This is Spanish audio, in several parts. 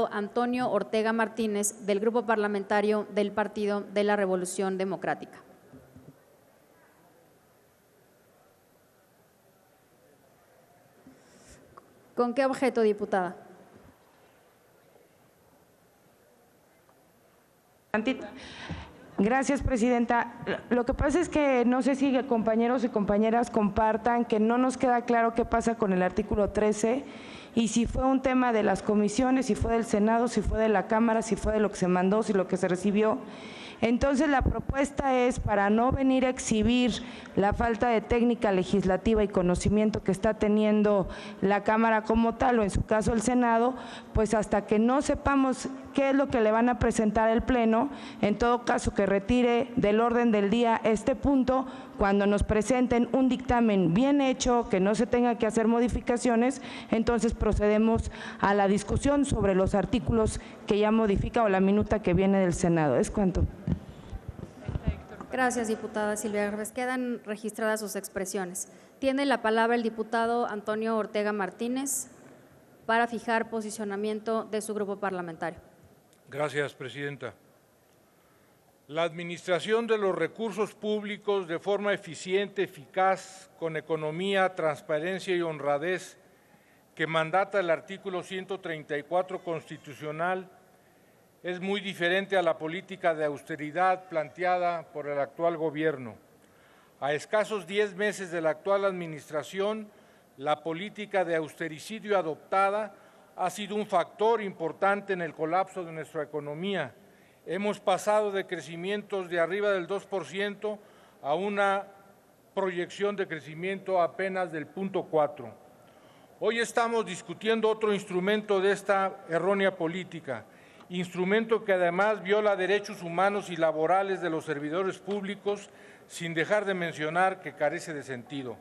diputado Antonio Ortega Martínez, del Grupo Parlamentario del Partido de la Revolución Democrática. ¿Con qué objeto, diputada? Gracias, presidenta. Lo que pasa es que no sé si compañeros y compañeras compartan que no nos queda claro qué pasa con el artículo 13 y si fue un tema de las comisiones, si fue del Senado, si fue de la Cámara, si fue de lo que se mandó, si lo que se recibió. Entonces, la propuesta es, para no venir a exhibir la falta de técnica legislativa y conocimiento que está teniendo la Cámara como tal, o en su caso el Senado, pues hasta que no sepamos qué es lo que le van a presentar al Pleno, en todo caso que retire del orden del día este punto, cuando nos presenten un dictamen bien hecho, que no se tenga que hacer modificaciones, entonces procedemos a la discusión sobre los artículos que ya modifica o la minuta que viene del Senado. ¿Es cuánto? Gracias, diputada Silvia Garbes. Quedan registradas sus expresiones. Tiene la palabra el diputado Antonio Ortega Martínez para fijar posicionamiento de su grupo parlamentario. Gracias, presidenta. La administración de los recursos públicos de forma eficiente, eficaz, con economía, transparencia y honradez que mandata el artículo 134 constitucional es muy diferente a la política de austeridad planteada por el actual gobierno. A escasos 10 meses de la actual administración, la política de austericidio adoptada ha sido un factor importante en el colapso de nuestra economía. Hemos pasado de crecimientos de arriba del 2% a una proyección de crecimiento apenas del 0.4%. Hoy estamos discutiendo otro instrumento de esta errónea política, instrumento que además viola derechos humanos y laborales de los servidores públicos, sin dejar de mencionar que carece de sentido.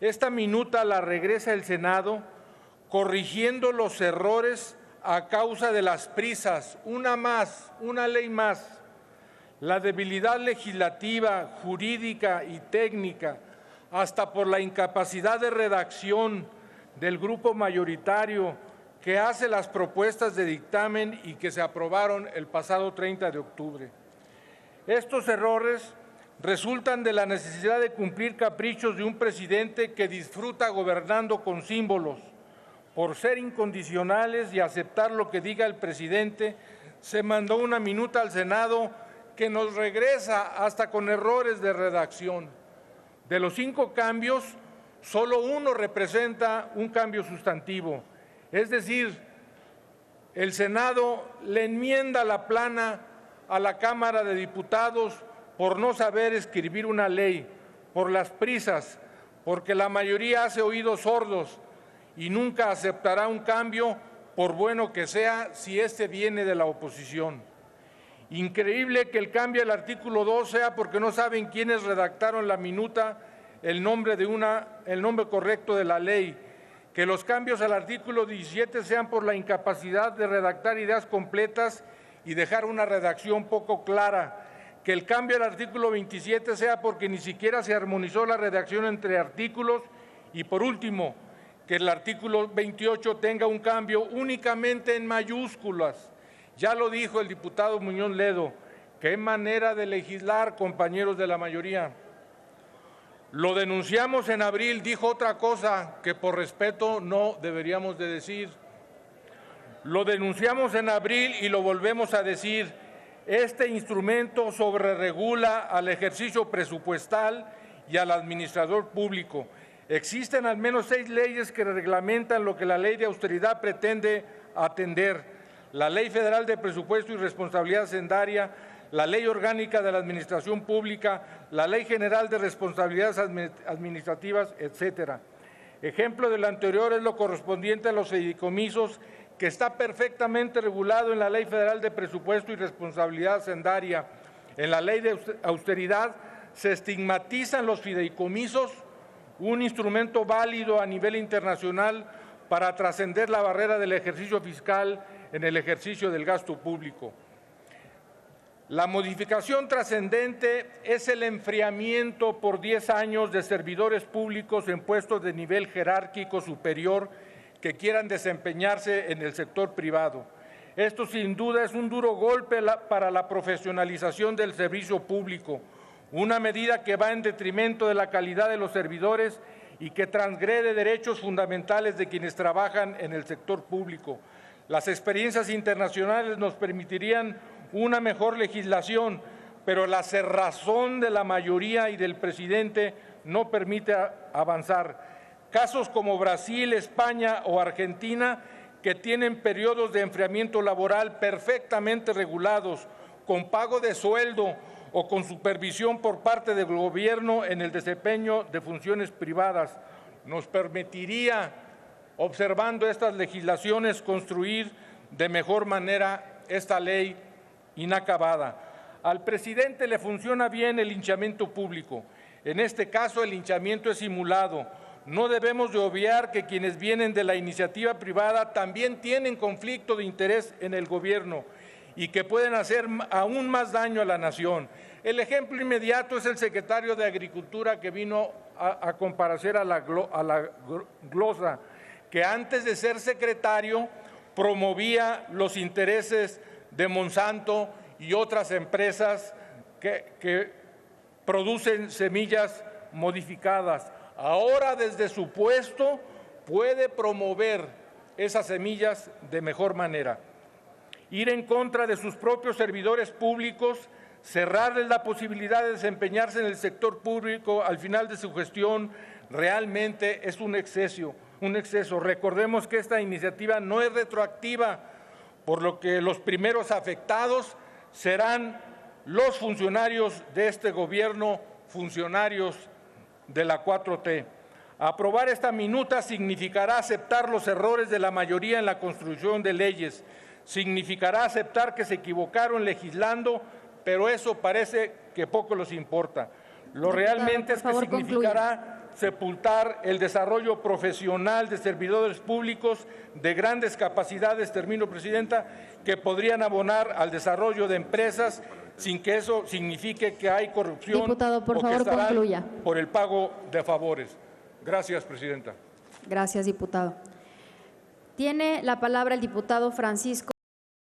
Esta minuta la regresa el Senado corrigiendo los errores a causa de las prisas, una ley más. La debilidad legislativa, jurídica y técnica, hasta por la incapacidad de redacción del grupo mayoritario que hace las propuestas de dictamen y que se aprobaron el pasado 30 de octubre. Estos errores resultan de la necesidad de cumplir caprichos de un presidente que disfruta gobernando con símbolos. Por ser incondicionales y aceptar lo que diga el presidente, se mandó una minuta al Senado que nos regresa hasta con errores de redacción. De los 5 cambios, solo uno representa un cambio sustantivo. Es decir, el Senado le enmienda la plana a la Cámara de Diputados por no saber escribir una ley, por las prisas, porque la mayoría hace oídos sordos y nunca aceptará un cambio, por bueno que sea, si este viene de la oposición. Increíble que el cambio del artículo 2 sea porque no saben quiénes redactaron la minuta el nombre correcto de la ley, que los cambios al artículo 17 sean por la incapacidad de redactar ideas completas y dejar una redacción poco clara, que el cambio al artículo 27 sea porque ni siquiera se armonizó la redacción entre artículos y, por último, que el artículo 28 tenga un cambio únicamente en mayúsculas. Ya lo dijo el diputado Muñoz Ledo, qué manera de legislar, compañeros de la mayoría. Lo denunciamos en abril, dijo otra cosa que por respeto no deberíamos de decir. Lo denunciamos en abril y lo volvemos a decir. Este instrumento sobreregula al ejercicio presupuestal y al administrador público. Existen al menos 6 leyes que reglamentan lo que la ley de austeridad pretende atender. La Ley Federal de Presupuesto y Responsabilidad Hacendaria, la Ley Orgánica de la Administración Pública, la Ley General de Responsabilidades Administrativas, etcétera. Ejemplo de lo anterior es lo correspondiente a los fideicomisos, que está perfectamente regulado en la Ley Federal de Presupuesto y Responsabilidad Hacendaria. En la Ley de Austeridad se estigmatizan los fideicomisos, un instrumento válido a nivel internacional para trascender la barrera del ejercicio fiscal en el ejercicio del gasto público. La modificación trascendente es el enfriamiento por 10 años de servidores públicos en puestos de nivel jerárquico superior que quieran desempeñarse en el sector privado. Esto sin duda es un duro golpe para la profesionalización del servicio público, una medida que va en detrimento de la calidad de los servidores y que transgrede derechos fundamentales de quienes trabajan en el sector público. Las experiencias internacionales nos permitirían una mejor legislación, pero la cerrazón de la mayoría y del presidente no permite avanzar. Casos como Brasil, España o Argentina, que tienen periodos de enfriamiento laboral perfectamente regulados, con pago de sueldo o con supervisión por parte del gobierno en el desempeño de funciones privadas, nos permitiría, observando estas legislaciones, construir de mejor manera esta ley inacabada. Al presidente le funciona bien el linchamiento público. En este caso, el linchamiento es simulado. No debemos de obviar que quienes vienen de la iniciativa privada también tienen conflicto de interés en el gobierno y que pueden hacer aún más daño a la nación. El ejemplo inmediato es el secretario de Agricultura que vino a comparecer a la glosa, que antes de ser secretario promovía los intereses de Monsanto y otras empresas que producen semillas modificadas. Ahora, desde su puesto, puede promover esas semillas de mejor manera. Ir en contra de sus propios servidores públicos, cerrarles la posibilidad de desempeñarse en el sector público al final de su gestión, realmente es un exceso. Recordemos que esta iniciativa no es retroactiva, por lo que los primeros afectados serán los funcionarios de este gobierno, funcionarios de la 4T. Aprobar esta minuta significará aceptar los errores de la mayoría en la construcción de leyes, significará aceptar que se equivocaron legislando, pero eso parece que poco les importa. Lo realmente es que significará sepultar el desarrollo profesional de servidores públicos de grandes capacidades, termino, Presidenta, que podrían abonar al desarrollo de empresas sin que eso signifique que hay corrupción. Diputado, por o que favor, estarán concluya. por el pago de favores. Gracias, Presidenta. Gracias, diputado. Tiene la palabra el diputado Francisco